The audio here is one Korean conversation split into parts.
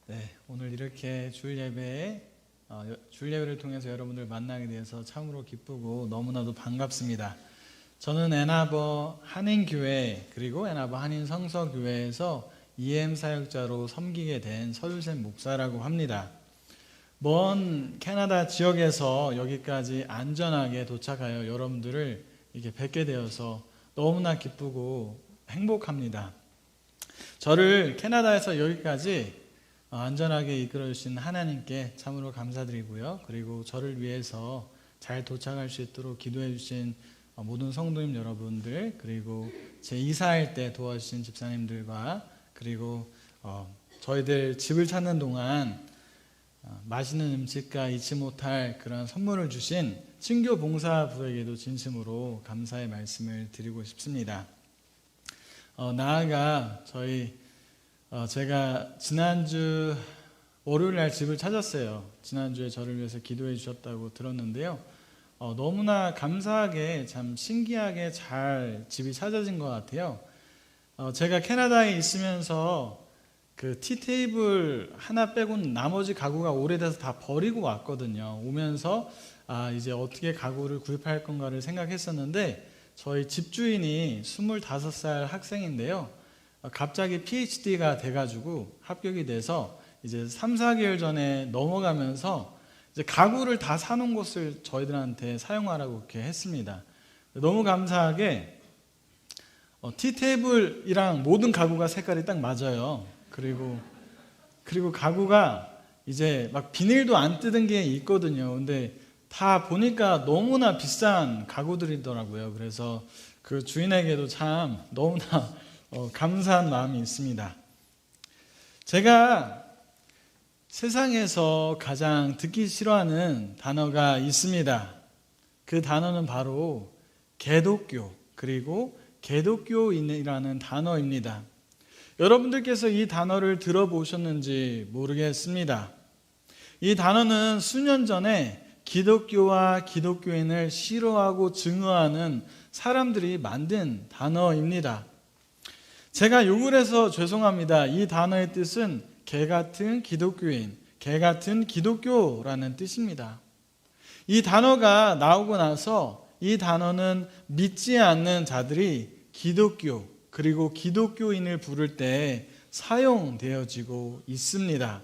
네, 오늘 이렇게 주일 예배를 통해서 여러분들 만나게 돼서 참으로 기쁘고 너무나도 반갑습니다. 저는 애나버 한인교회 그리고 애나버 한인성서교회에서 EM 사역자로 섬기게 된 서유샘 목사라고 합니다. 먼 캐나다 지역에서 여기까지 안전하게 도착하여 여러분들을 이렇게 뵙게 되어서 너무나 기쁘고 행복합니다. 저를 캐나다에서 여기까지 안전하게 이끌어 주신 하나님께 참으로 감사드리고요. 그리고 저를 위해서 잘 도착할 수 있도록 기도해 주신 모든 성도님 여러분들, 그리고 제 이사할 때 도와주신 집사님들과, 그리고 저희들 집을 찾는 동안 맛있는 음식과 잊지 못할 그런 선물을 주신 친교 봉사부에게도 진심으로 감사의 말씀을 드리고 싶습니다. 나아가 제가 지난주 월요일 날 집을 찾았어요. 지난주에 저를 위해서 기도해 주셨다고 들었는데요. 너무나 감사하게, 참 신기하게 잘 집이 찾아진 것 같아요. 제가 캐나다에 있으면서 그 티테이블 하나 빼고는 나머지 가구가 오래돼서 다 버리고 왔거든요. 오면서 이제 어떻게 가구를 구입할 건가를 생각했었는데, 저희 집주인이 25살 학생인데요. 갑자기 PhD가 돼가지고 합격이 돼서 이제 3, 4개월 전에 넘어가면서 이제 가구를 다 사놓은 곳을 저희들한테 사용하라고 이렇게 했습니다. 너무 감사하게 티테이블이랑 모든 가구가 색깔이 딱 맞아요. 그리고 가구가 이제 막 비닐도 안 뜯은 게 있거든요. 근데 다 보니까 너무나 비싼 가구들이더라고요. 그래서 그 주인에게도 참 너무나 감사한 마음이 있습니다. 제가 세상에서 가장 듣기 싫어하는 단어가 있습니다. 그 단어는 바로 개독교, 그리고 개독교인이라는 단어입니다. 여러분들께서 이 단어를 들어보셨는지 모르겠습니다. 이 단어는 수년 전에 기독교와 기독교인을 싫어하고 증오하는 사람들이 만든 단어입니다. 제가 욕을 해서 죄송합니다. 이 단어의 뜻은 개같은 기독교인, 개같은 기독교라는 뜻입니다. 이 단어가 나오고 나서 이 단어는 믿지 않는 자들이 기독교, 그리고 기독교인을 부를 때 사용되어지고 있습니다.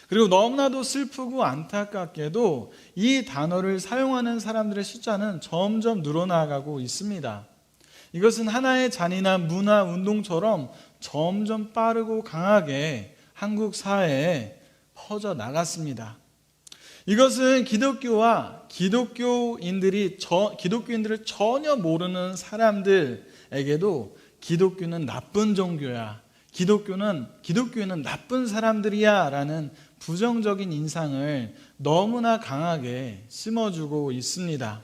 그리고 너무나도 슬프고 안타깝게도 이 단어를 사용하는 사람들의 숫자는 점점 늘어나가고 있습니다. 이것은 하나의 잔인한 문화 운동처럼 점점 빠르고 강하게 한국 사회에 퍼져 나갔습니다. 이것은 기독교와 기독교인들을 전혀 모르는 사람들에게도 기독교는 나쁜 종교야, 기독교인은 나쁜 사람들이야 라는 부정적인 인상을 너무나 강하게 심어주고 있습니다.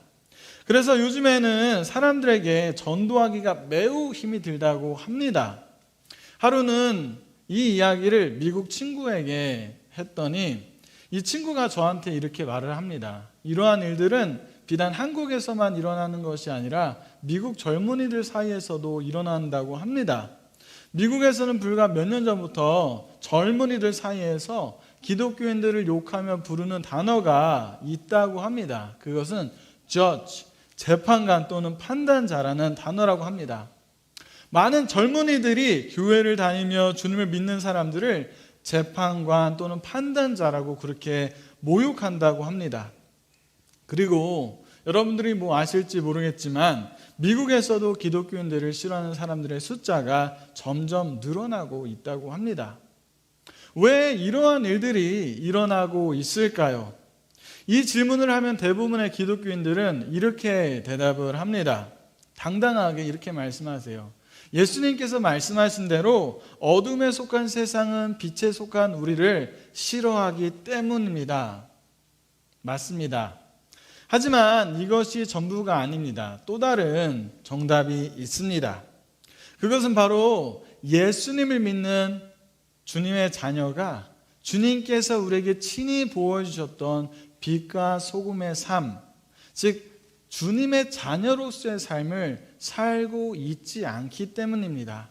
그래서 요즘에는 사람들에게 전도하기가 매우 힘이 들다고 합니다. 하루는 이 이야기를 미국 친구에게 했더니 이 친구가 저한테 이렇게 말을 합니다. 이러한 일들은 비단 한국에서만 일어나는 것이 아니라 미국 젊은이들 사이에서도 일어난다고 합니다. 미국에서는 불과 몇 년 전부터 젊은이들 사이에서 기독교인들을 욕하며 부르는 단어가 있다고 합니다. 그것은 judge, 재판관 또는 판단자라는 단어라고 합니다. 많은 젊은이들이 교회를 다니며 주님을 믿는 사람들을 재판관 또는 판단자라고 그렇게 모욕한다고 합니다. 그리고 여러분들이 아실지 모르겠지만 미국에서도 기독교인들을 싫어하는 사람들의 숫자가 점점 늘어나고 있다고 합니다. 왜 이러한 일들이 일어나고 있을까요? 이 질문을 하면 대부분의 기독교인들은 이렇게 대답을 합니다. 당당하게 이렇게 말씀하세요. 예수님께서 말씀하신 대로 어둠에 속한 세상은 빛에 속한 우리를 싫어하기 때문입니다. 맞습니다. 하지만 이것이 전부가 아닙니다. 또 다른 정답이 있습니다. 그것은 바로 예수님을 믿는 주님의 자녀가 주님께서 우리에게 친히 보여주셨던 빛과 소금의 삶, 즉 주님의 자녀로서의 삶을 살고 있지 않기 때문입니다.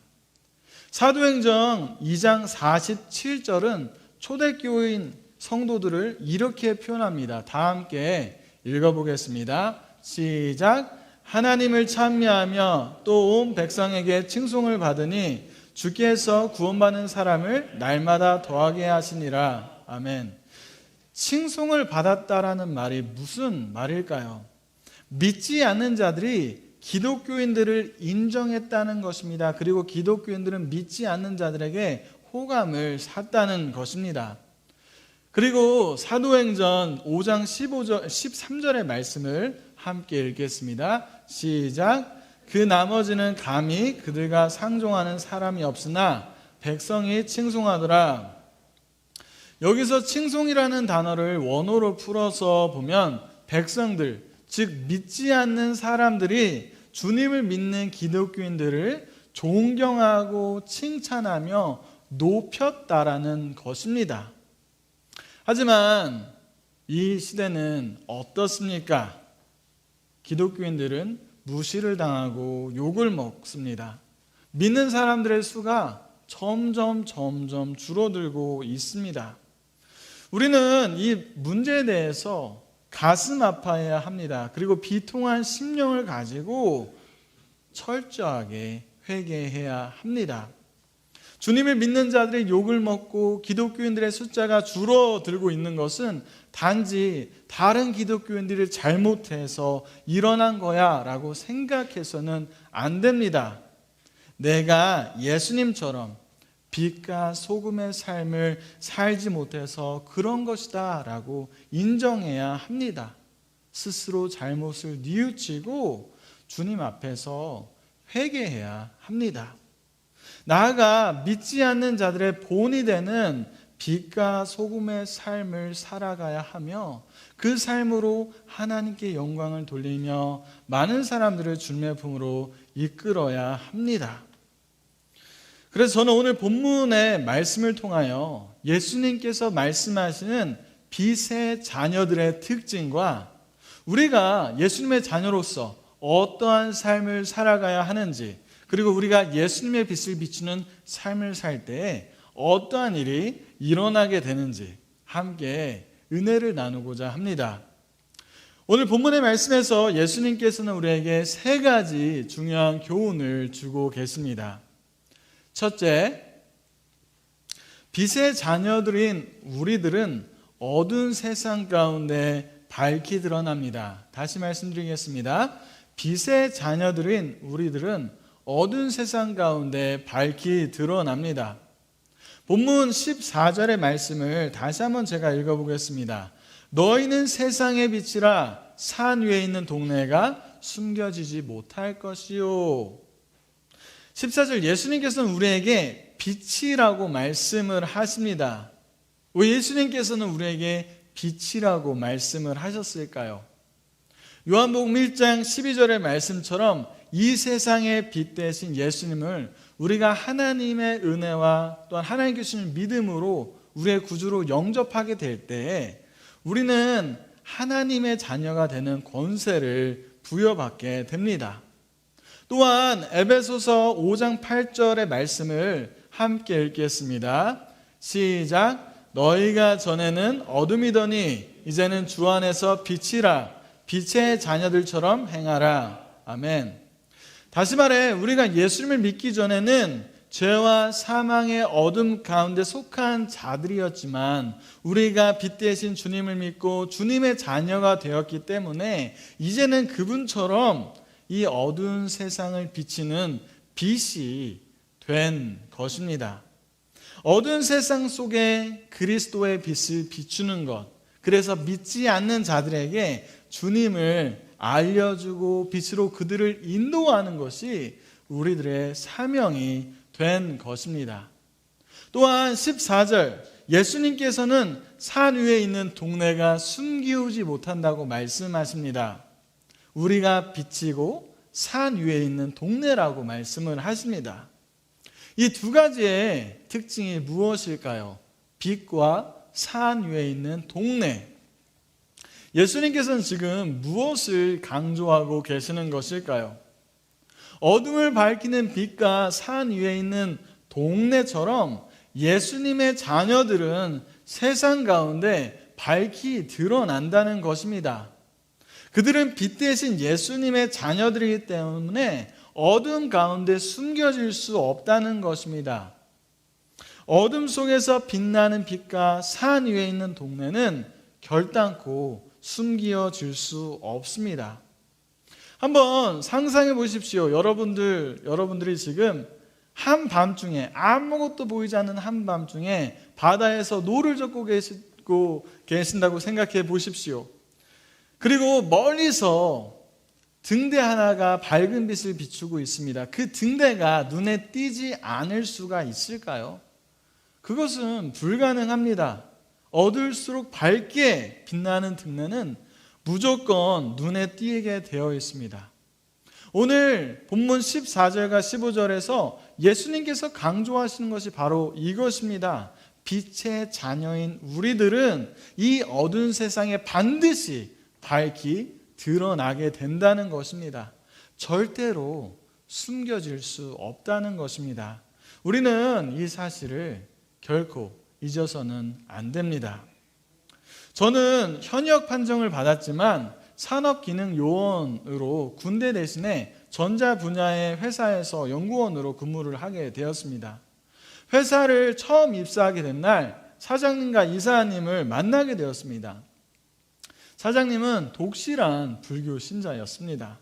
사도행전 2장 47절은 초대교인 성도들을 이렇게 표현합니다. 다 함께 읽어보겠습니다. 시작. 하나님을 찬미하며 또 온 백성에게 칭송을 받으니 주께서 구원받는 사람을 날마다 더하게 하시니라. 아멘. 칭송을 받았다라는 말이 무슨 말일까요? 믿지 않는 자들이 기독교인들을 인정했다는 것입니다. 그리고 기독교인들은 믿지 않는 자들에게 호감을 샀다는 것입니다. 그리고 사도행전 5장 13절의 말씀을 함께 읽겠습니다. 시작. 그 나머지는 감히 그들과 상종하는 사람이 없으나 백성이 칭송하더라. 여기서 칭송이라는 단어를 원어로 풀어서 보면 백성들, 즉 믿지 않는 사람들이 주님을 믿는 기독교인들을 존경하고 칭찬하며 높였다라는 것입니다. 하지만 이 시대는 어떻습니까? 기독교인들은 무시를 당하고 욕을 먹습니다. 믿는 사람들의 수가 점점 줄어들고 있습니다. 우리는 이 문제에 대해서 가슴 아파해야 합니다. 그리고 비통한 심령을 가지고 철저하게 회개해야 합니다. 주님을 믿는 자들이 욕을 먹고 기독교인들의 숫자가 줄어들고 있는 것은 단지 다른 기독교인들이 잘못해서 일어난 거야 라고 생각해서는 안 됩니다. 내가 예수님처럼 빛과 소금의 삶을 살지 못해서 그런 것이다 라고 인정해야 합니다. 스스로 잘못을 뉘우치고 주님 앞에서 회개해야 합니다. 나아가 믿지 않는 자들의 본이 되는 빛과 소금의 삶을 살아가야 하며 그 삶으로 하나님께 영광을 돌리며 많은 사람들을 주님의 품으로 이끌어야 합니다. 그래서 저는 오늘 본문의 말씀을 통하여 예수님께서 말씀하시는 빛의 자녀들의 특징과 우리가 예수님의 자녀로서 어떠한 삶을 살아가야 하는지, 그리고 우리가 예수님의 빛을 비추는 삶을 살 때 어떠한 일이 일어나게 되는지 함께 은혜를 나누고자 합니다. 오늘 본문의 말씀에서 예수님께서는 우리에게 세 가지 중요한 교훈을 주고 계십니다. 첫째, 빛의 자녀들인 우리들은 어두운 세상 가운데 밝히 드러납니다. 다시 말씀드리겠습니다. 빛의 자녀들인 우리들은 어두운 세상 가운데 밝히 드러납니다. 본문 14절의 말씀을 다시 한번 제가 읽어보겠습니다. 너희는 세상의 빛이라 산 위에 있는 동네가 숨겨지지 못할 것이요. 14절 예수님께서는 우리에게 빛이라고 말씀을 하십니다. 왜 예수님께서는 우리에게 빛이라고 말씀을 하셨을까요? 요한복음 1장 12절의 말씀처럼 이 세상의 빛 대신 예수님을 우리가 하나님의 은혜와 또한 하나님께 주신 믿음으로 우리의 구주로 영접하게 될 때 우리는 하나님의 자녀가 되는 권세를 부여받게 됩니다. 또한 에베소서 5장 8절의 말씀을 함께 읽겠습니다. 시작. 너희가 전에는 어둠이더니 이제는 주 안에서 빛이라 빛의 자녀들처럼 행하라. 아멘. 다시 말해 우리가 예수님을 믿기 전에는 죄와 사망의 어둠 가운데 속한 자들이었지만 우리가 빛 대신 주님을 믿고 주님의 자녀가 되었기 때문에 이제는 그분처럼 이 어두운 세상을 비치는 빛이 된 것입니다. 어두운 세상 속에 그리스도의 빛을 비추는 것, 그래서 믿지 않는 자들에게 주님을 알려주고 빛으로 그들을 인도하는 것이 우리들의 사명이 된 것입니다. 또한 14절 예수님께서는 산 위에 있는 동네가 숨기우지 못한다고 말씀하십니다. 우리가 비치고 산 위에 있는 동네라고 말씀을 하십니다. 이 두 가지의 특징이 무엇일까요? 빛과 산 위에 있는 동네. 예수님께서는 지금 무엇을 강조하고 계시는 것일까요? 어둠을 밝히는 빛과 산 위에 있는 동네처럼 예수님의 자녀들은 세상 가운데 밝히 드러난다는 것입니다. 그들은 빛 대신 예수님의 자녀들이기 때문에 어둠 가운데 숨겨질 수 없다는 것입니다. 어둠 속에서 빛나는 빛과 산 위에 있는 동네는 결단코 숨겨질 수 없습니다. 한번 상상해 보십시오. 여러분들이 지금 한밤중에, 아무것도 보이지 않는 한밤중에 바다에서 노를 젓고 계신다고 생각해 보십시오. 그리고 멀리서 등대 하나가 밝은 빛을 비추고 있습니다. 그 등대가 눈에 띄지 않을 수가 있을까요? 그것은 불가능합니다. 어두울수록 밝게 빛나는 등대는 무조건 눈에 띄게 되어 있습니다. 오늘 본문 14절과 15절에서 예수님께서 강조하시는 것이 바로 이것입니다. 빛의 자녀인 우리들은 이 어두운 세상에 반드시 밝히 드러나게 된다는 것입니다. 절대로 숨겨질 수 없다는 것입니다. 우리는 이 사실을 결코 잊어서는 안 됩니다. 저는 현역 판정을 받았지만 산업기능요원으로 군대 대신에 전자 분야의 회사에서 연구원으로 근무를 하게 되었습니다. 회사를 처음 입사하게 된 날 사장님과 이사님을 만나게 되었습니다. 사장님은 독실한 불교 신자였습니다.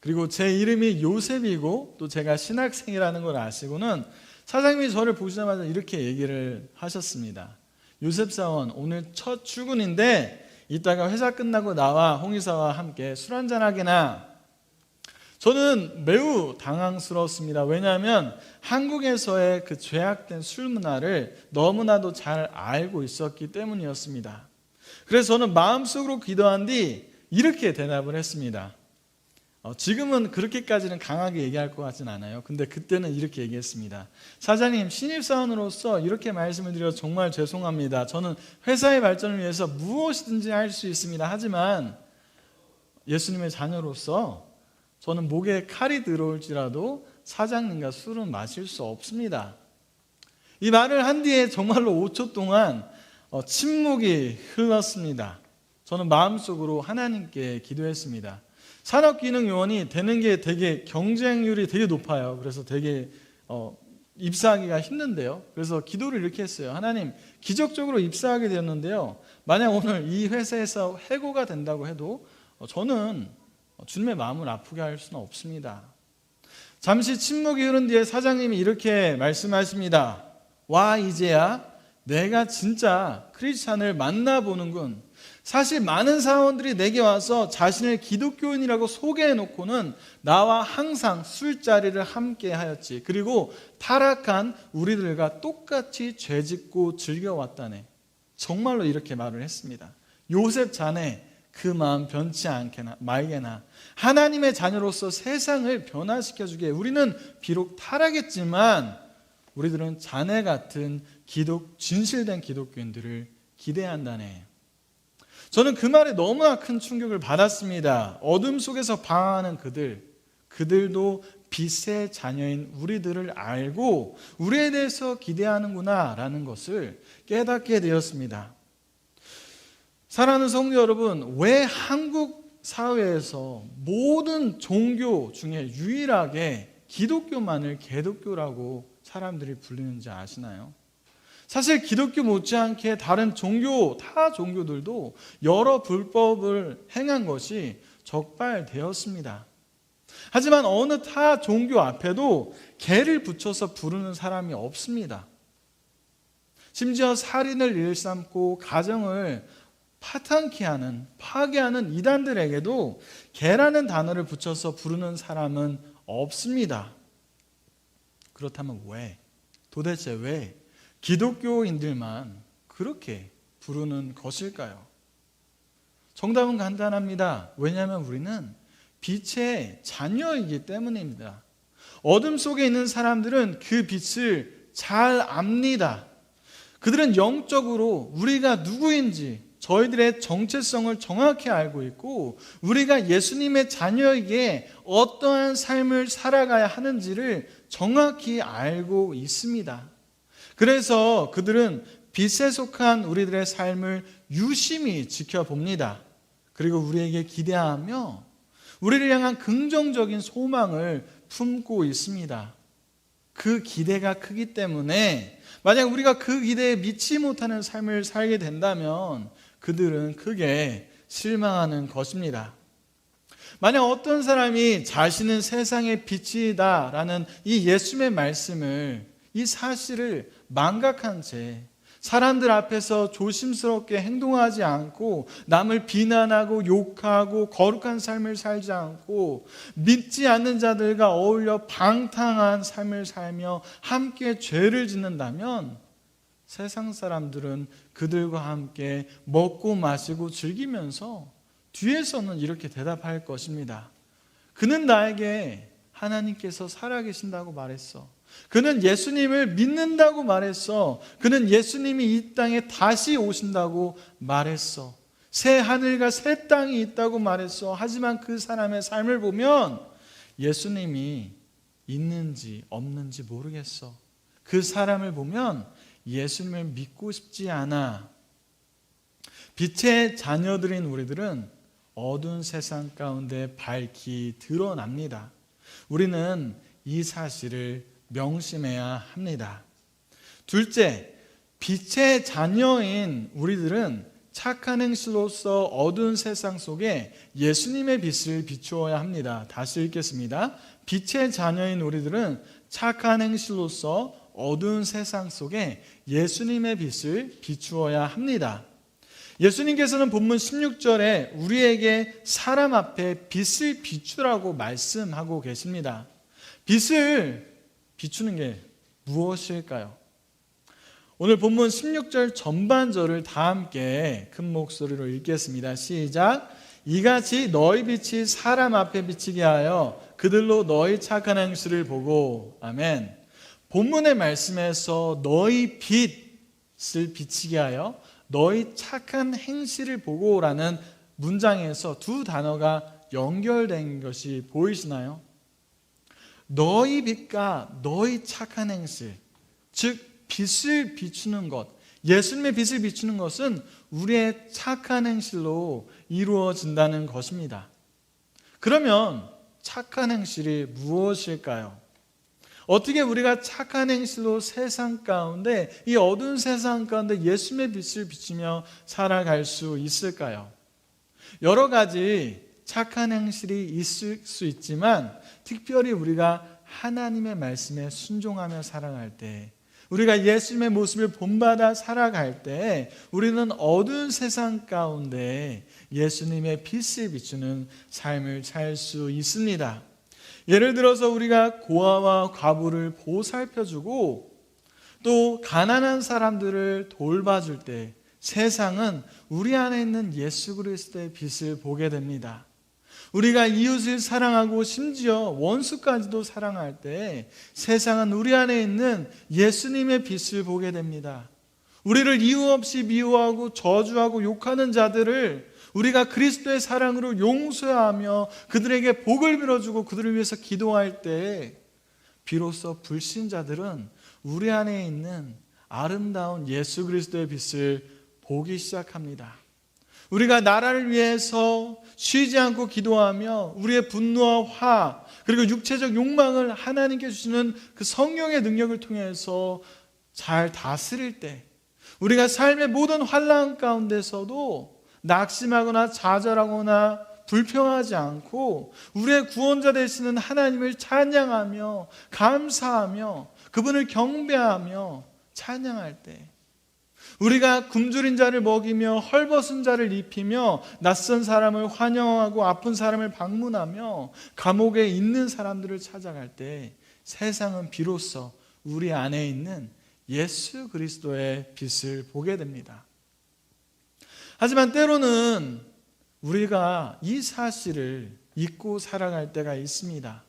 그리고 제 이름이 요셉이고 또 제가 신학생이라는 걸 아시고는 사장님이 저를 보시자마자 이렇게 얘기를 하셨습니다. 요셉 사원, 오늘 첫 출근인데 이따가 회사 끝나고 나와 홍 이사와 함께 술 한잔 하게나. 저는 매우 당황스러웠습니다. 왜냐하면 한국에서의 그 죄악된 술 문화를 너무나도 잘 알고 있었기 때문이었습니다. 그래서 저는 마음속으로 기도한 뒤 이렇게 대답을 했습니다. 지금은 그렇게까지는 강하게 얘기할 것 같진 않아요. 근데 그때는 이렇게 얘기했습니다. 사장님, 신입사원으로서 이렇게 말씀을 드려 정말 죄송합니다. 저는 회사의 발전을 위해서 무엇이든지 할 수 있습니다. 하지만 예수님의 자녀로서 저는 목에 칼이 들어올지라도 사장님과 술은 마실 수 없습니다. 이 말을 한 뒤에 정말로 5초 동안 침묵이 흘렀습니다. 저는 마음속으로 하나님께 기도했습니다. 산업기능요원이 되는 게 되게 경쟁률이 되게 높아요. 그래서 되게 입사하기가 힘든데요. 그래서 기도를 이렇게 했어요. 하나님, 기적적으로 입사하게 되었는데요. 만약 오늘 이 회사에서 해고가 된다고 해도 저는 주님의 마음을 아프게 할 수는 없습니다. 잠시 침묵이 흐른 뒤에 사장님이 이렇게 말씀하십니다. 와, 이제야 내가 진짜 크리스찬을 만나보는군. 사실 많은 사원들이 내게 와서 자신을 기독교인이라고 소개해놓고는 나와 항상 술자리를 함께 하였지. 그리고 타락한 우리들과 똑같이 죄짓고 즐겨왔다네. 정말로 이렇게 말을 했습니다. 요셉 자네, 그 마음 변치 말게나 하나님의 자녀로서 세상을 변화시켜주게. 우리는 비록 타락했지만 우리들은 자네 같은 진실된 기독교인들을 기대한다네. 저는 그 말에 너무나 큰 충격을 받았습니다. 어둠 속에서 방황하는 그들도 빛의 자녀인 우리들을 알고 우리에 대해서 기대하는구나 라는 것을 깨닫게 되었습니다. 사랑하는 성도 여러분, 왜 한국 사회에서 모든 종교 중에 유일하게 기독교만을 개독교라고 사람들이 부르는지 아시나요? 사실 기독교 못지않게 다른 타 종교들도 여러 불법을 행한 것이 적발되었습니다. 하지만 어느 타 종교 앞에도 개를 붙여서 부르는 사람이 없습니다. 심지어 살인을 일삼고 가정을 파괴하는 이단들에게도 개라는 단어를 붙여서 부르는 사람은 없습니다. 그렇다면 도대체 왜 기독교인들만 그렇게 부르는 것일까요? 정답은 간단합니다. 왜냐하면 우리는 빛의 자녀이기 때문입니다. 어둠 속에 있는 사람들은 그 빛을 잘 압니다. 그들은 영적으로 우리가 누구인지, 저희들의 정체성을 정확히 알고 있고 우리가 예수님의 자녀에게 어떠한 삶을 살아가야 하는지를 정확히 알고 있습니다. 그래서 그들은 빛에 속한 우리들의 삶을 유심히 지켜봅니다. 그리고 우리에게 기대하며 우리를 향한 긍정적인 소망을 품고 있습니다. 그 기대가 크기 때문에 만약 우리가 그 기대에 미치 못하는 삶을 살게 된다면 그들은 크게 실망하는 것입니다. 만약 어떤 사람이 자신은 세상의 빛이다라는 이 예수님의 말씀을, 이 사실을 망각한 채 사람들 앞에서 조심스럽게 행동하지 않고 남을 비난하고 욕하고 거룩한 삶을 살지 않고 믿지 않는 자들과 어울려 방탕한 삶을 살며 함께 죄를 짓는다면 세상 사람들은 그들과 함께 먹고 마시고 즐기면서 뒤에서는 이렇게 대답할 것입니다. 그는 나에게 하나님께서 살아계신다고 말했어. 그는 예수님을 믿는다고 말했어. 그는 예수님이 이 땅에 다시 오신다고 말했어. 새 하늘과 새 땅이 있다고 말했어. 하지만 그 사람의 삶을 보면 예수님이 있는지 없는지 모르겠어. 그 사람을 보면 예수님을 믿고 싶지 않아. 빛의 자녀들인 우리들은 어두운 세상 가운데 밝히 드러납니다. 우리는 이 사실을 명심해야 합니다. 둘째, 빛의 자녀인 우리들은 착한 행실로서 어두운 세상 속에 예수님의 빛을 비추어야 합니다. 다시 읽겠습니다. 빛의 자녀인 우리들은 착한 행실로서 어두운 세상 속에 예수님의 빛을 비추어야 합니다. 예수님께서는 본문 16절에 우리에게 사람 앞에 빛을 비추라고 말씀하고 계십니다. 빛을 비추는 게 무엇일까요? 오늘 본문 16절 전반절을 다 함께 큰 목소리로 읽겠습니다. 시작. 이같이 너희 빛이 사람 앞에 비치게 하여 그들로 너희 착한 행실을 보고. 아멘. 본문의 말씀에서 너희 빛을 비치게 하여 너희 착한 행실을 보고라는 문장에서 두 단어가 연결된 것이 보이시나요? 너희 빛과 너희 착한 행실, 즉 빛을 비추는 것, 예수님의 빛을 비추는 것은 우리의 착한 행실로 이루어진다는 것입니다. 그러면 착한 행실이 무엇일까요? 어떻게 우리가 착한 행실로 세상 가운데, 이 어두운 세상 가운데 예수님의 빛을 비추며 살아갈 수 있을까요? 여러 가지 착한 행실이 있을 수 있지만 특별히 우리가 하나님의 말씀에 순종하며 살아갈 때, 우리가 예수님의 모습을 본받아 살아갈 때 우리는 어두운 세상 가운데 예수님의 빛을 비추는 삶을 살 수 있습니다. 예를 들어서 우리가 고아와 과부를 보살펴주고 또 가난한 사람들을 돌봐줄 때 세상은 우리 안에 있는 예수 그리스도의 빛을 보게 됩니다. 우리가 이웃을 사랑하고 심지어 원수까지도 사랑할 때 세상은 우리 안에 있는 예수님의 빛을 보게 됩니다. 우리를 이유 없이 미워하고 저주하고 욕하는 자들을 우리가 그리스도의 사랑으로 용서하며 그들에게 복을 빌어주고 그들을 위해서 기도할 때 비로소 불신자들은 우리 안에 있는 아름다운 예수 그리스도의 빛을 보기 시작합니다. 우리가 나라를 위해서 쉬지 않고 기도하며 우리의 분노와 화 그리고 육체적 욕망을 하나님께 주시는 그 성령의 능력을 통해서 잘 다스릴 때, 우리가 삶의 모든 환난 가운데서도 낙심하거나 좌절하거나 불평하지 않고 우리의 구원자 되시는 하나님을 찬양하며 감사하며 그분을 경배하며 찬양할 때, 우리가 굶주린 자를 먹이며 헐벗은 자를 입히며 낯선 사람을 환영하고 아픈 사람을 방문하며 감옥에 있는 사람들을 찾아갈 때 세상은 비로소 우리 안에 있는 예수 그리스도의 빛을 보게 됩니다. 하지만 때로는 우리가 이 사실을 잊고 살아갈 때가 있습니다.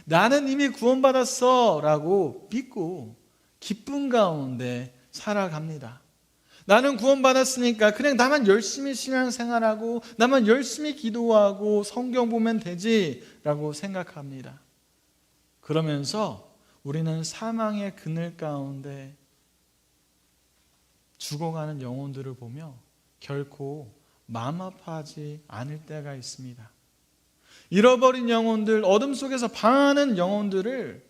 나는 이미 구원받았어 라고 믿고 기쁨 가운데 살아갑니다. 나는 구원받았으니까 그냥 나만 열심히 신앙생활하고 나만 열심히 기도하고 성경 보면 되지라고 생각합니다. 그러면서 우리는 사망의 그늘 가운데 죽어가는 영혼들을 보며 결코 마음 아파하지 않을 때가 있습니다. 잃어버린 영혼들, 어둠 속에서 방황하는 영혼들을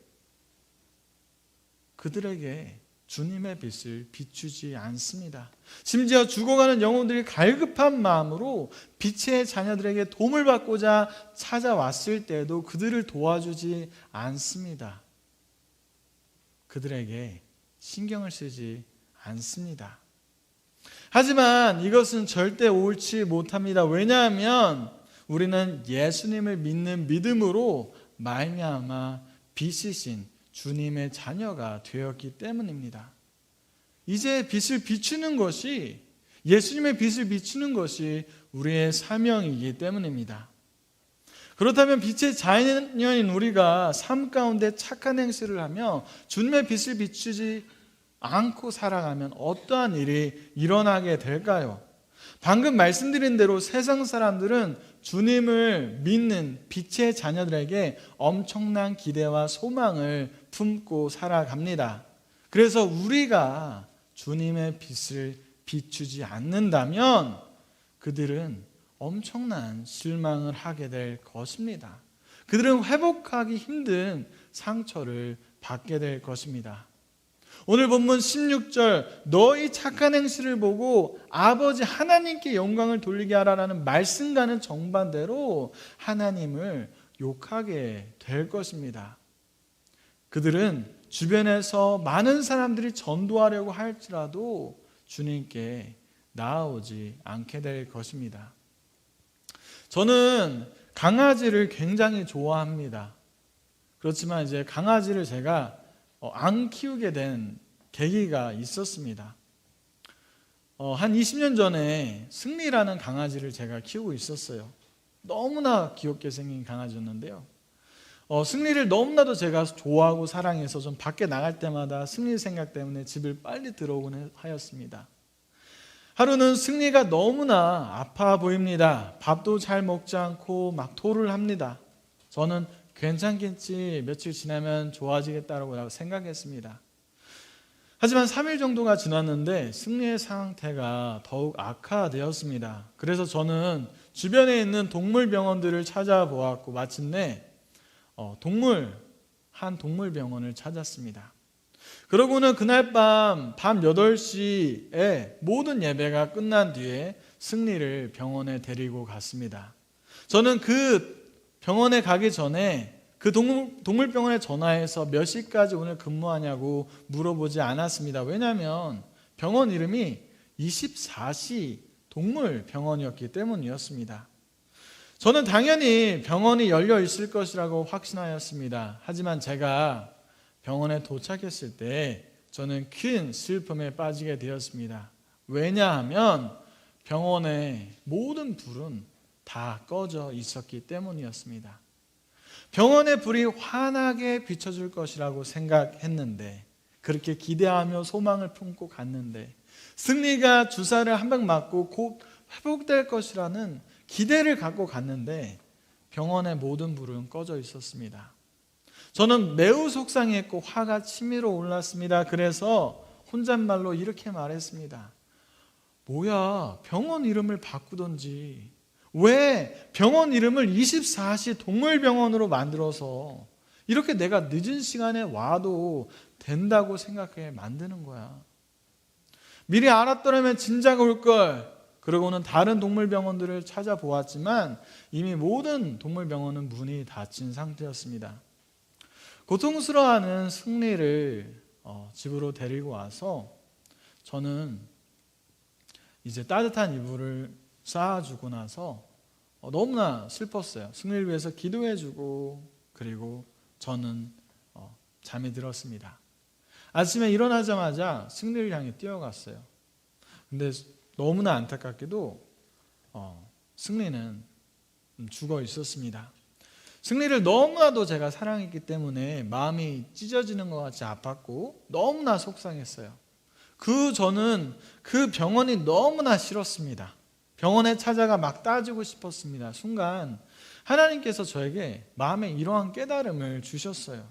그들에게 주님의 빛을 비추지 않습니다. 심지어 죽어가는 영혼들이 갈급한 마음으로 빛의 자녀들에게 도움을 받고자 찾아왔을 때도 그들을 도와주지 않습니다. 그들에게 신경을 쓰지 않습니다. 하지만 이것은 절대 옳지 못합니다. 왜냐하면 우리는 예수님을 믿는 믿음으로 말미암아 빛이신 주님의 자녀가 되었기 때문입니다. 이제 빛을 비추는 것이, 예수님의 빛을 비추는 것이 우리의 사명이기 때문입니다. 그렇다면 빛의 자녀인 우리가 삶 가운데 착한 행실을 하며 주님의 빛을 비추지 않고 살아가면 어떠한 일이 일어나게 될까요? 방금 말씀드린 대로 세상 사람들은 주님을 믿는 빛의 자녀들에게 엄청난 기대와 소망을 품고 살아갑니다. 그래서 우리가 주님의 빛을 비추지 않는다면 그들은 엄청난 실망을 하게 될 것입니다. 그들은 회복하기 힘든 상처를 받게 될 것입니다. 오늘 본문 16절, 너희 착한 행실을 보고 아버지 하나님께 영광을 돌리게 하라라는 말씀과는 정반대로 하나님을 욕하게 될 것입니다. 그들은 주변에서 많은 사람들이 전도하려고 할지라도 주님께 나아오지 않게 될 것입니다. 저는 강아지를 굉장히 좋아합니다. 그렇지만 이제 강아지를 제가 안 키우게 된 계기가 있었습니다. 한 20년 전에 승리라는 강아지를 제가 키우고 있었어요. 너무나 귀엽게 생긴 강아지였는데요. 승리를 너무나도 제가 좋아하고 사랑해서 좀 밖에 나갈 때마다 승리 생각 때문에 집을 빨리 들어오곤 하였습니다. 하루는 승리가 너무나 아파 보입니다. 밥도 잘 먹지 않고 막 토를 합니다. 저는 괜찮겠지, 며칠 지나면 좋아지겠다라고 생각했습니다. 하지만 3일 정도가 지났는데 승리의 상태가 더욱 악화되었습니다. 그래서 저는 주변에 있는 동물병원들을 찾아보았고 마침내 한 동물병원을 찾았습니다. 그러고는 그날 밤 8시에 모든 예배가 끝난 뒤에 승리를 병원에 데리고 갔습니다. 저는 그 병원에 가기 전에 그 동물병원에 전화해서 몇 시까지 오늘 근무하냐고 물어보지 않았습니다. 왜냐하면 병원 이름이 24시 동물병원이었기 때문이었습니다. 저는 당연히 병원이 열려 있을 것이라고 확신하였습니다. 하지만 제가 병원에 도착했을 때 저는 큰 슬픔에 빠지게 되었습니다. 왜냐하면 병원의 모든 불은 다 꺼져 있었기 때문이었습니다. 병원의 불이 환하게 비춰줄 것이라고 생각했는데, 그렇게 기대하며 소망을 품고 갔는데, 승리가 주사를 한 방 맞고 곧 회복될 것이라는 기대를 갖고 갔는데 병원의 모든 불은 꺼져 있었습니다. 저는 매우 속상했고 화가 치밀어 올랐습니다. 그래서 혼잣말로 이렇게 말했습니다. 뭐야, 병원 이름을 바꾸던지 왜 병원 이름을 24시 동물병원으로 만들어서 이렇게 내가 늦은 시간에 와도 된다고 생각해 만드는 거야. 미리 알았더라면 진작 올걸. 그러고는 다른 동물병원들을 찾아보았지만 이미 모든 동물병원은 문이 닫힌 상태였습니다. 고통스러워하는 승리를 집으로 데리고 와서 저는 이제 따뜻한 이불을 쌓아주고 나서 너무나 슬펐어요. 승리를 위해서 기도해주고 그리고 저는 잠이 들었습니다. 아침에 일어나자마자 승리를 향해 뛰어갔어요. 근데 너무나 안타깝게도 승리는 죽어 있었습니다. 승리를 너무나도 제가 사랑했기 때문에 마음이 찢어지는 것 같이 아팠고 너무나 속상했어요. 저는 그 병원이 너무나 싫었습니다. 병원에 찾아가 막 따지고 싶었습니다. 순간 하나님께서 저에게 마음에 이러한 깨달음을 주셨어요.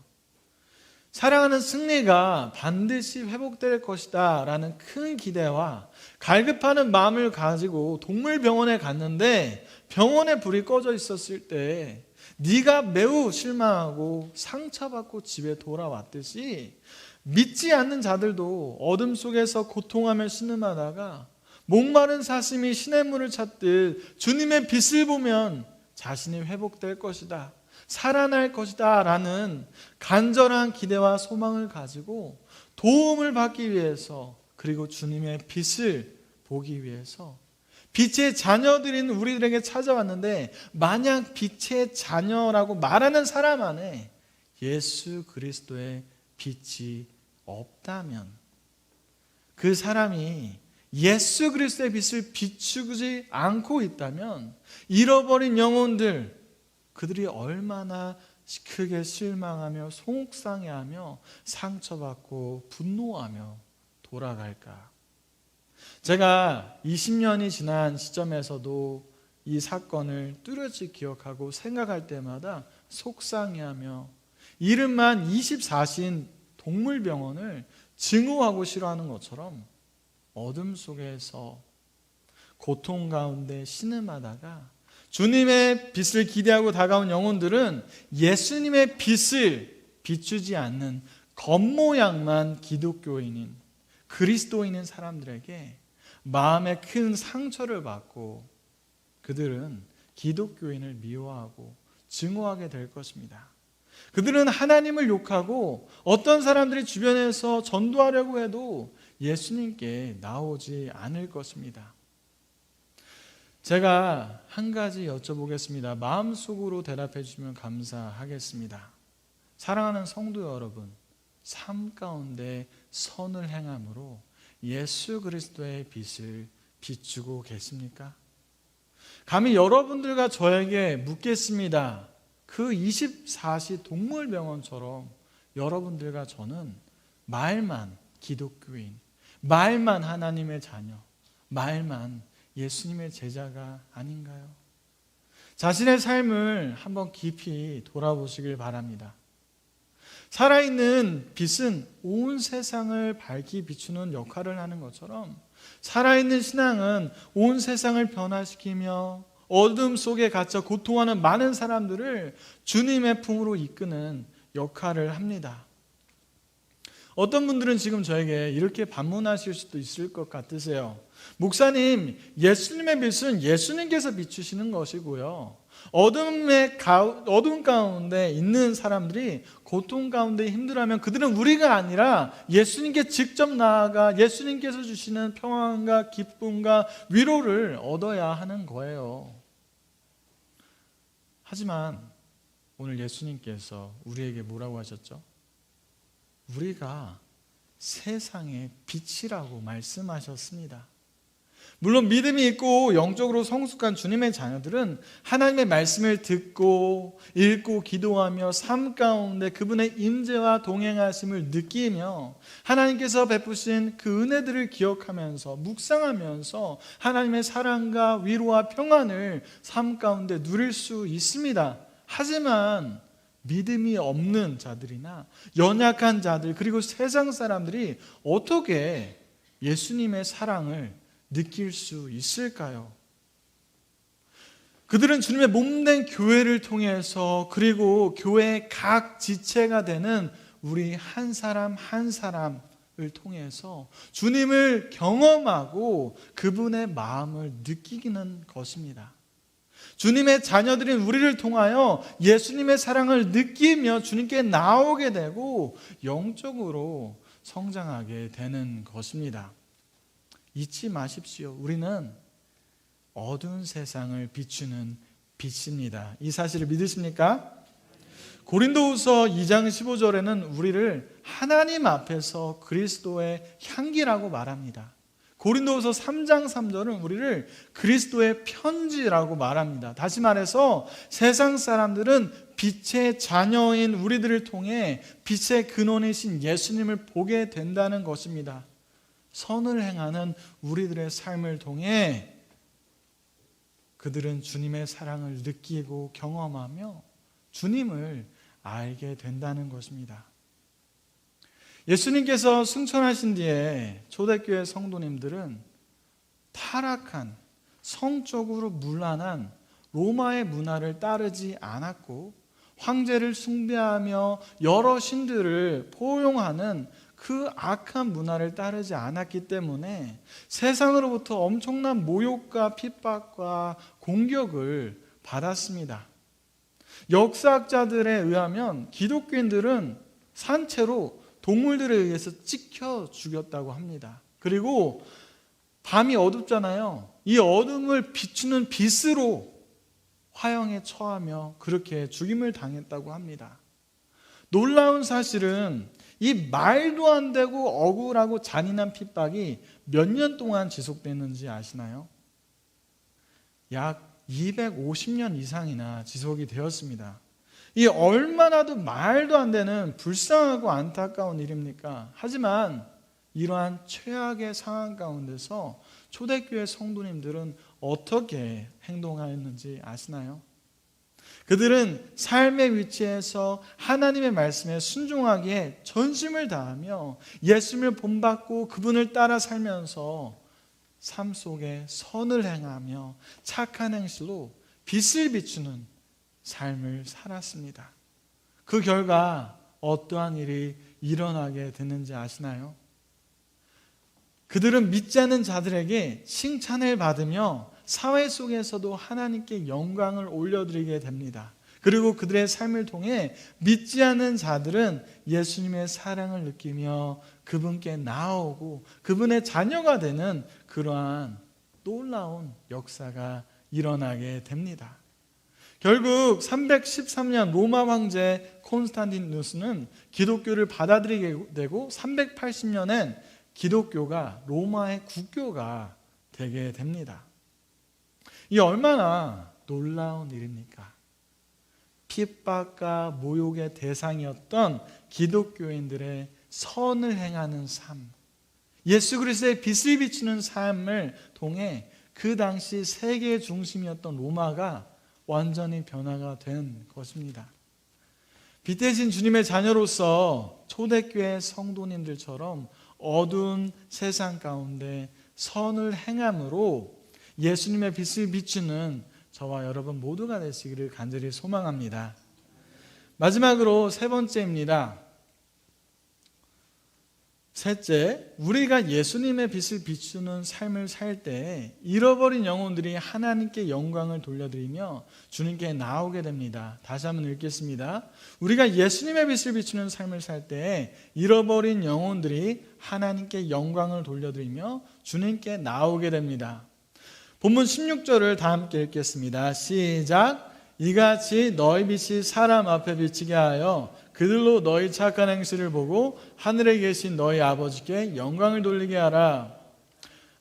사랑하는 승리가 반드시 회복될 것이다 라는 큰 기대와 갈급하는 마음을 가지고 동물병원에 갔는데 병원에 불이 꺼져 있었을 때 네가 매우 실망하고 상처받고 집에 돌아왔듯이 믿지 않는 자들도 어둠 속에서 고통하며 신음하다가 목마른 사슴이 시냇물을 찾듯 주님의 빛을 보면 자신이 회복될 것이다, 살아날 것이다 라는 간절한 기대와 소망을 가지고 도움을 받기 위해서, 그리고 주님의 빛을 보기 위해서 빛의 자녀들인 우리들에게 찾아왔는데, 만약 빛의 자녀라고 말하는 사람 안에 예수 그리스도의 빛이 없다면, 그 사람이 예수 그리스도의 빛을 비추지 않고 있다면 잃어버린 영혼들, 그들이 얼마나 크게 실망하며 속상해하며 상처받고 분노하며 돌아갈까. 제가 20년이 지난 시점에서도 이 사건을 뚜렷이 기억하고 생각할 때마다 속상해하며 이름만 24신 동물병원을 증오하고 싫어하는 것처럼 어둠 속에서 고통 가운데 신음하다가 주님의 빛을 기대하고 다가온 영혼들은 예수님의 빛을 비추지 않는 겉모양만 기독교인인, 그리스도인인 사람들에게 마음에 큰 상처를 받고 그들은 기독교인을 미워하고 증오하게 될 것입니다. 그들은 하나님을 욕하고 어떤 사람들이 주변에서 전도하려고 해도 예수님께 나오지 않을 것입니다. 제가 한 가지 여쭤보겠습니다. 마음속으로 대답해 주시면 감사하겠습니다. 사랑하는 성도 여러분, 삶 가운데 선을 행함으로 예수 그리스도의 빛을 비추고 계십니까? 감히 여러분들과 저에게 묻겠습니다. 그 24시 동물병원처럼 여러분들과 저는 말만 기독교인, 말만 하나님의 자녀, 말만 예수님의 제자가 아닌가요? 자신의 삶을 한번 깊이 돌아보시길 바랍니다. 살아있는 빛은 온 세상을 밝히 비추는 역할을 하는 것처럼 살아있는 신앙은 온 세상을 변화시키며 어둠 속에 갇혀 고통하는 많은 사람들을 주님의 품으로 이끄는 역할을 합니다. 어떤 분들은 지금 저에게 이렇게 반문하실 수도 있을 것 같으세요. 목사님, 예수님의 빛은 예수님께서 비추시는 것이고요, 어둠 가운데 있는 사람들이 고통 가운데 힘들어하면 그들은 우리가 아니라 예수님께 직접 나아가 예수님께서 주시는 평안과 기쁨과 위로를 얻어야 하는 거예요. 하지만 오늘 예수님께서 우리에게 뭐라고 하셨죠? 우리가 세상의 빛이라고 말씀하셨습니다. 물론 믿음이 있고 영적으로 성숙한 주님의 자녀들은 하나님의 말씀을 듣고 읽고 기도하며 삶 가운데 그분의 임재와 동행하심을 느끼며 하나님께서 베푸신 그 은혜들을 기억하면서 묵상하면서 하나님의 사랑과 위로와 평안을 삶 가운데 누릴 수 있습니다. 하지만 믿음이 없는 자들이나 연약한 자들, 그리고 세상 사람들이 어떻게 예수님의 사랑을 느낄 수 있을까요? 그들은 주님의 몸된 교회를 통해서, 그리고 교회의 각 지체가 되는 우리 한 사람 한 사람을 통해서 주님을 경험하고 그분의 마음을 느끼는 것입니다. 주님의 자녀들인 우리를 통하여 예수님의 사랑을 느끼며 주님께 나오게 되고 영적으로 성장하게 되는 것입니다. 잊지 마십시오. 우리는 어두운 세상을 비추는 빛입니다. 이 사실을 믿으십니까? 고린도후서 2장 15절에는 우리를 하나님 앞에서 그리스도의 향기라고 말합니다. 고린도후서 3장 3절은 우리를 그리스도의 편지라고 말합니다. 다시 말해서 세상 사람들은 빛의 자녀인 우리들을 통해 빛의 근원이신 예수님을 보게 된다는 것입니다. 선을 행하는 우리들의 삶을 통해 그들은 주님의 사랑을 느끼고 경험하며 주님을 알게 된다는 것입니다. 예수님께서 승천하신 뒤에 초대교회 성도님들은 타락한, 성적으로 문란한 로마의 문화를 따르지 않았고 황제를 숭배하며 여러 신들을 포용하는 그 악한 문화를 따르지 않았기 때문에 세상으로부터 엄청난 모욕과 핍박과 공격을 받았습니다. 역사학자들에 의하면 기독교인들은 산채로 동물들에 의해서 찍혀 죽였다고 합니다. 그리고 밤이 어둡잖아요. 이 어둠을 비추는 빛으로 화형에 처하며 그렇게 죽임을 당했다고 합니다. 놀라운 사실은 이 말도 안 되고 억울하고 잔인한 핍박이 몇 년 동안 지속됐는지 아시나요? 약 250년 이상이나 지속이 되었습니다. 이 얼마나도 말도 안 되는 불쌍하고 안타까운 일입니까? 하지만 이러한 최악의 상황 가운데서 초대교회 성도님들은 어떻게 행동하였는지 아시나요? 그들은 삶의 위치에서 하나님의 말씀에 순종하기에 전심을 다하며 예수님을 본받고 그분을 따라 살면서 삶 속에 선을 행하며 착한 행실로 빛을 비추는 삶을 살았습니다. 그 결과 어떠한 일이 일어나게 됐는지 아시나요? 그들은 믿지 않는 자들에게 칭찬을 받으며 사회 속에서도 하나님께 영광을 올려드리게 됩니다. 그리고 그들의 삶을 통해 믿지 않는 자들은 예수님의 사랑을 느끼며 그분께 나아오고 그분의 자녀가 되는 그러한 놀라운 역사가 일어나게 됩니다. 결국 313년 로마 황제 콘스탄티누스는 기독교를 받아들이게 되고 380년엔 기독교가 로마의 국교가 되게 됩니다. 이 얼마나 놀라운 일입니까? 핍박과 모욕의 대상이었던 기독교인들의 선을 행하는 삶, 예수 그리스도의 빛을 비추는 삶을 통해 그 당시 세계의 중심이었던 로마가 완전히 변화가 된 것입니다. 빛 대신 주님의 자녀로서 초대교회 성도님들처럼 어두운 세상 가운데 선을 행함으로 예수님의 빛을 비추는 저와 여러분 모두가 되시기를 간절히 소망합니다. 마지막으로 세 번째입니다. 셋째, 우리가 예수님의 빛을 비추는 삶을 살 때 잃어버린 영혼들이 하나님께 영광을 돌려드리며 주님께 나오게 됩니다. 다시 한번 읽겠습니다. 우리가 예수님의 빛을 비추는 삶을 살 때 잃어버린 영혼들이 하나님께 영광을 돌려드리며 주님께 나오게 됩니다. 본문 16절을 다 함께 읽겠습니다. 시작. 이같이 너희 빛이 사람 앞에 비치게 하여 그들로 너희 착한 행실을 보고 하늘에 계신 너희 아버지께 영광을 돌리게 하라.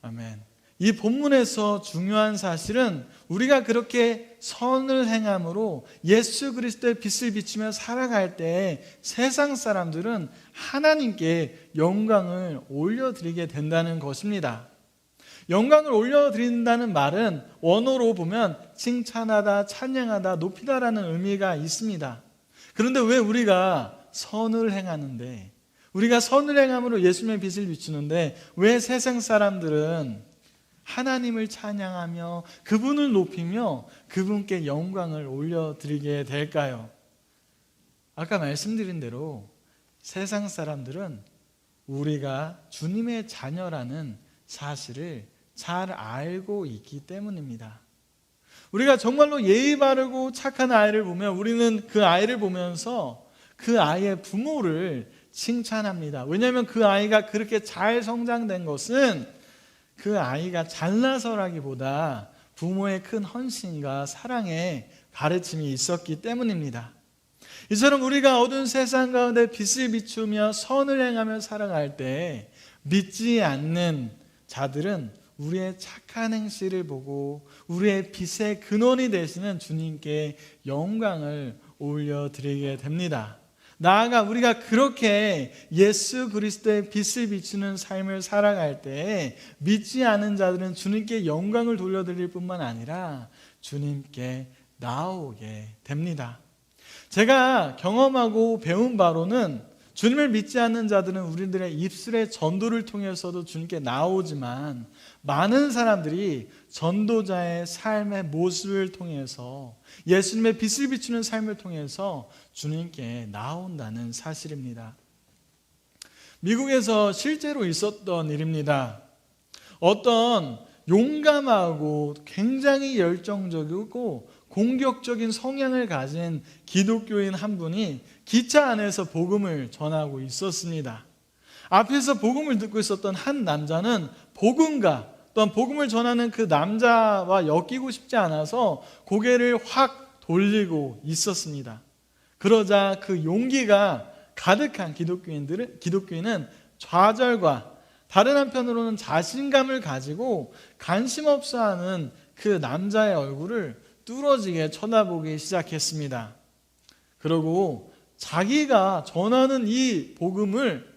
아멘. 이 본문에서 중요한 사실은 우리가 그렇게 선을 행함으로 예수 그리스도의 빛을 비추며 살아갈 때 세상 사람들은 하나님께 영광을 올려드리게 된다는 것입니다. 영광을 올려드린다는 말은 원어로 보면 칭찬하다, 찬양하다, 높이다라는 의미가 있습니다. 그런데 왜 우리가 선을 행하는데, 우리가 선을 행함으로 예수님의 빛을 비추는데 왜 세상 사람들은 하나님을 찬양하며 그분을 높이며 그분께 영광을 올려드리게 될까요? 아까 말씀드린 대로 세상 사람들은 우리가 주님의 자녀라는 사실을 잘 알고 있기 때문입니다. 우리가 정말로 예의 바르고 착한 아이를 보면 우리는 그 아이를 보면서 그 아이의 부모를 칭찬합니다. 왜냐하면 그 아이가 그렇게 잘 성장된 것은 그 아이가 잘나서라기보다 부모의 큰 헌신과 사랑의 가르침이 있었기 때문입니다. 이처럼 우리가 어두운 세상 가운데 빛을 비추며 선을 행하며 살아갈 때 믿지 않는 자들은 우리의 착한 행실을 보고 우리의 빛의 근원이 되시는 주님께 영광을 올려드리게 됩니다. 나아가 우리가 그렇게 예수 그리스도의 빛을 비추는 삶을 살아갈 때 믿지 않은 자들은 주님께 영광을 돌려드릴 뿐만 아니라 주님께 나오게 됩니다. 제가 경험하고 배운 바로는 주님을 믿지 않는 자들은 우리들의 입술의 전도를 통해서도 주님께 나오지만 많은 사람들이 전도자의 삶의 모습을 통해서 예수님의 빛을 비추는 삶을 통해서 주님께 나온다는 사실입니다. 미국에서 실제로 있었던 일입니다. 어떤 용감하고 굉장히 열정적이고 공격적인 성향을 가진 기독교인 한 분이 기차 안에서 복음을 전하고 있었습니다. 앞에서 복음을 듣고 있었던 한 남자는 복음가 또한 복음을 전하는 그 남자와 엮이고 싶지 않아서 고개를 확 돌리고 있었습니다. 그러자 그 용기가 가득한 기독교인은 좌절과 다른 한편으로는 자신감을 가지고 관심 없어하는 그 남자의 얼굴을 뚫어지게 쳐다보기 시작했습니다. 그리고 자기가 전하는 이 복음을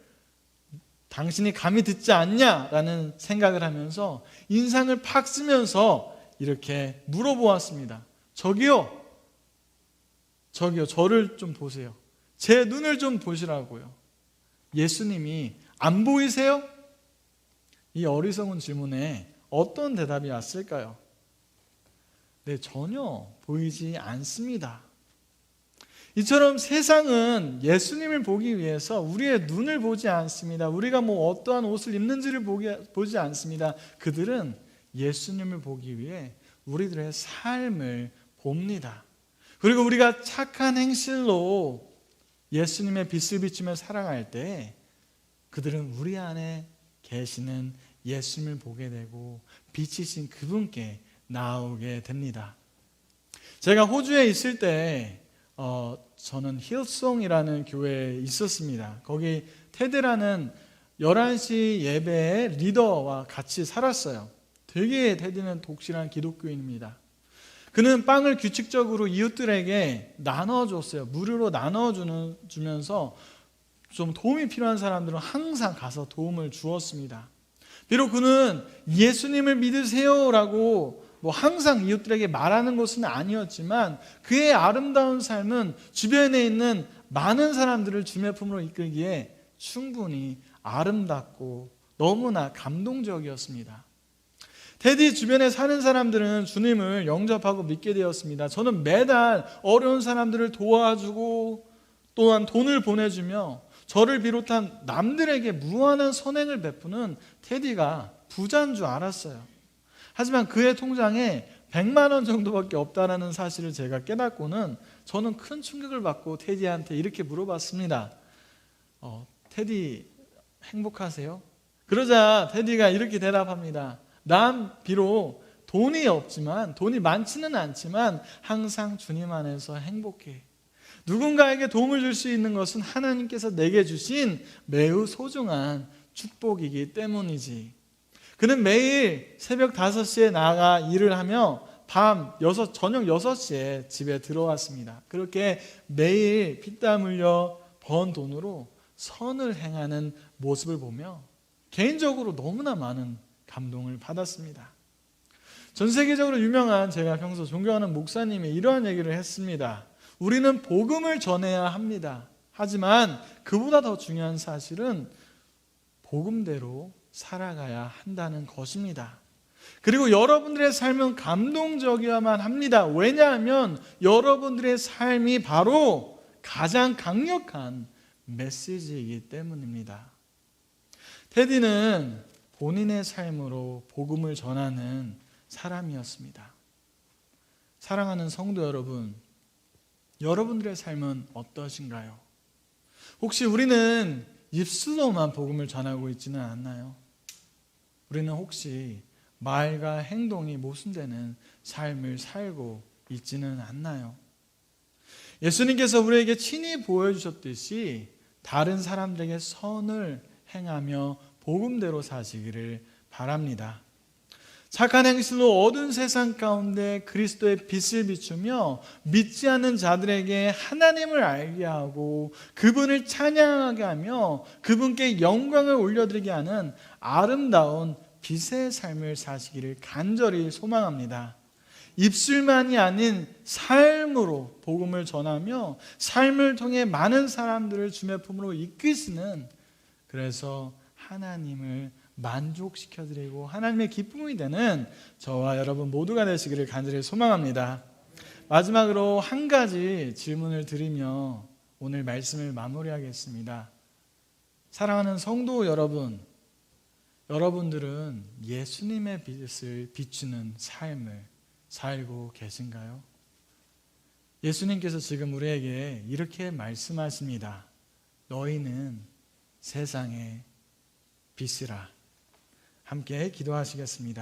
당신이 감히 듣지 않냐라는 생각을 하면서 인상을 팍 쓰면서 이렇게 물어보았습니다. 저기요, 저를 좀 보세요. 제 눈을 좀 보시라고요. 예수님이 안 보이세요? 이 어리석은 질문에 어떤 대답이 왔을까요? 네, 전혀 보이지 않습니다. 이처럼 세상은 예수님을 보기 위해서 우리의 눈을 보지 않습니다. 우리가 어떠한 옷을 입는지를 보지 않습니다. 그들은 예수님을 보기 위해 우리들의 삶을 봅니다. 그리고 우리가 착한 행실로 예수님의 빛을 비추며 살아갈 때 그들은 우리 안에 계시는 예수님을 보게 되고 빛이신 그분께 나오게 됩니다. 제가 호주에 있을 때 저는 힐송이라는 교회에 있었습니다. 거기 테드라는 11시 예배의 리더와 같이 살았어요. 되게 테드는 독실한 기독교인입니다. 그는 빵을 규칙적으로 이웃들에게 나눠줬어요. 무료로 나눠주면서 좀 도움이 필요한 사람들은 항상 가서 도움을 주었습니다. 비록 그는 예수님을 믿으세요라고 항상 이웃들에게 말하는 것은 아니었지만 그의 아름다운 삶은 주변에 있는 많은 사람들을 주님의 품으로 이끌기에 충분히 아름답고 너무나 감동적이었습니다. 테디 주변에 사는 사람들은 주님을 영접하고 믿게 되었습니다. 저는 매달 어려운 사람들을 도와주고 또한 돈을 보내주며 저를 비롯한 남들에게 무한한 선행을 베푸는 테디가 부자인 줄 알았어요. 하지만 그의 통장에 100만 원 정도밖에 없다는 사실을 제가 깨닫고는 저는 큰 충격을 받고 테디한테 이렇게 물어봤습니다. 테디 행복하세요? 그러자 테디가 이렇게 대답합니다. 난 비록 돈이 없지만 돈이 많지는 않지만 항상 주님 안에서 행복해. 누군가에게 도움을 줄 수 있는 것은 하나님께서 내게 주신 매우 소중한 축복이기 때문이지. 그는 매일 새벽 5시에 나가 일을 하며 저녁 6시에 집에 들어왔습니다. 그렇게 매일 피땀 흘려 번 돈으로 선을 행하는 모습을 보며 개인적으로 너무나 많은 감동을 받았습니다. 전 세계적으로 유명한 제가 평소 존경하는 목사님이 이러한 얘기를 했습니다. 우리는 복음을 전해야 합니다. 하지만 그보다 더 중요한 사실은 복음대로 살아가야 한다는 것입니다. 그리고 여러분들의 삶은 감동적이어야만 합니다. 왜냐하면 여러분들의 삶이 바로 가장 강력한 메시지이기 때문입니다. 테디는 본인의 삶으로 복음을 전하는 사람이었습니다. 사랑하는 성도 여러분, 여러분들의 삶은 어떠신가요? 혹시 우리는 입술로만 복음을 전하고 있지는 않나요? 우리는 혹시 말과 행동이 모순되는 삶을 살고 있지는 않나요? 예수님께서 우리에게 친히 보여주셨듯이 다른 사람들에게 선을 행하며 복음대로 사시기를 바랍니다. 착한 행실로 어두운 세상 가운데 그리스도의 빛을 비추며 믿지 않는 자들에게 하나님을 알게 하고 그분을 찬양하게 하며 그분께 영광을 올려드리게 하는 아름다운 빛의 삶을 사시기를 간절히 소망합니다. 입술만이 아닌 삶으로 복음을 전하며 삶을 통해 많은 사람들을 주의 품으로 이끄시는, 그래서 하나님을 만족시켜드리고 하나님의 기쁨이 되는 저와 여러분 모두가 되시기를 간절히 소망합니다. 마지막으로 한 가지 질문을 드리며 오늘 말씀을 마무리하겠습니다. 사랑하는 성도 여러분, 여러분들은 예수님의 빛을 비추는 삶을 살고 계신가요? 예수님께서 지금 우리에게 이렇게 말씀하십니다. 너희는 세상의 빛이라. 함께 기도하시겠습니다.